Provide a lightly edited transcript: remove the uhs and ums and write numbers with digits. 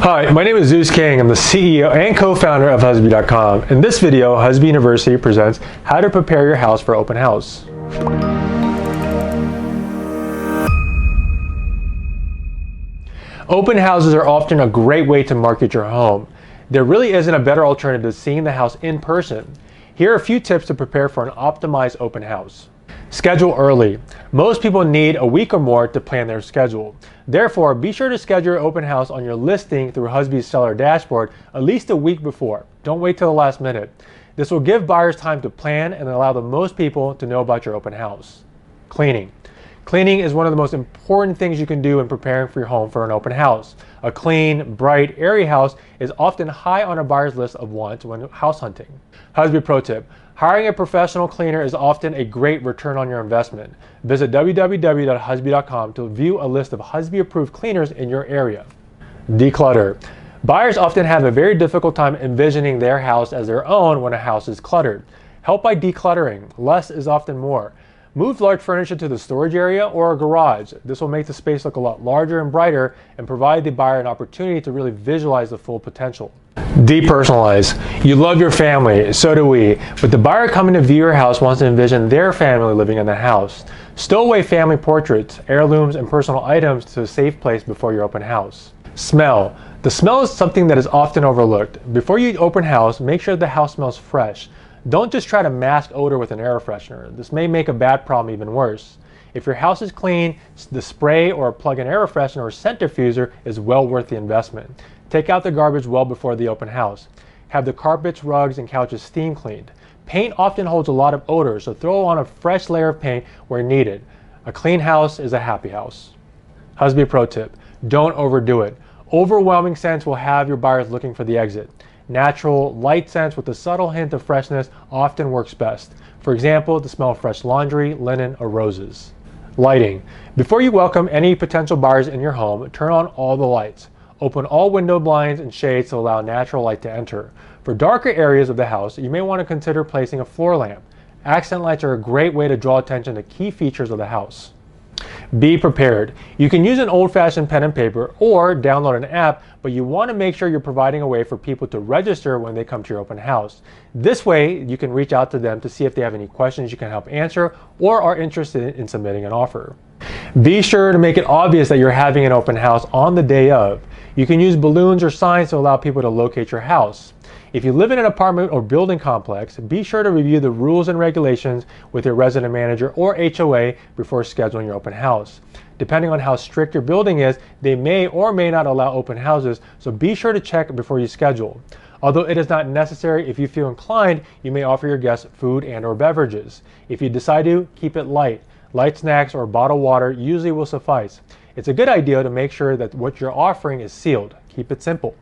Hi, my name is Zeus King. I'm the CEO and co-founder of HUZBee.com. In this video, HUZBee University presents how to prepare your house for open house. Open houses are often a great way to market your home. There really isn't a better alternative to seeing the house in person. Here are a few tips to prepare for an optimized open house. Schedule early. Most people need a week or more to plan their schedule. Therefore, be sure to schedule your open house on your listing through HUZBEE's seller dashboard at least a week before. Don't wait till the last minute. This will give buyers time to plan and allow the most people to know about your open house. Cleaning. Cleaning is one of the most important things you can do in preparing for your home for an open house. A clean, bright, airy house is often high on a buyer's list of wants when house hunting. HUZBEE Pro Tip. Hiring a professional cleaner is often a great return on your investment. Visit www.huzbee.com to view a list of HUZBEE-approved cleaners in your area. Declutter. Buyers often have a very difficult time envisioning their house as their own when a house is cluttered. Help by decluttering. Less is often more. Move large furniture to the storage area or a garage. This will make the space look a lot larger and brighter and provide the buyer an opportunity to really visualize the full potential. Depersonalize. You love your family, so do we, but the buyer coming to view your house wants to envision their family living in the house. Stow away family portraits, heirlooms, and personal items to a safe place before your open house. Smell. The smell is something that is often overlooked. Before you open house, make sure the house smells fresh. Don't just try to mask odor with an air freshener. This may make a bad problem even worse. If your house is clean, the spray or plug-in air freshener or scent diffuser is well worth the investment. Take out the garbage well before the open house. Have the carpets, rugs, and couches steam cleaned. Paint often holds a lot of odor, so throw on a fresh layer of paint where needed. A clean house is a happy house. HUZBEE Pro Tip. Don't overdo it. Overwhelming scents will have your buyers looking for the exit. Natural, light scents with a subtle hint of freshness often works best. For example, the smell of fresh laundry, linen, or roses. Lighting. Before you welcome any potential buyers in your home, turn on all the lights. Open all window blinds and shades to allow natural light to enter. For darker areas of the house, you may want to consider placing a floor lamp. Accent lights are a great way to draw attention to key features of the house. Be prepared. You can use an old-fashioned pen and paper or download an app, but you want to make sure you're providing a way for people to register when they come to your open house. This way, you can reach out to them to see if they have any questions you can help answer or are interested in submitting an offer. Be sure to make it obvious that you're having an open house on the day of. You can use balloons or signs to allow people to locate your house. If you live in an apartment or building complex, be sure to review the rules and regulations with your resident manager or HOA before scheduling your open house. Depending on how strict your building is, they may or may not allow open houses, so be sure to check before you schedule. Although it is not necessary, if you feel inclined, you may offer your guests food and or beverages. If you decide to, keep it light. Light snacks or bottled water usually will suffice. It's a good idea to make sure that what you're offering is sealed. Keep it simple.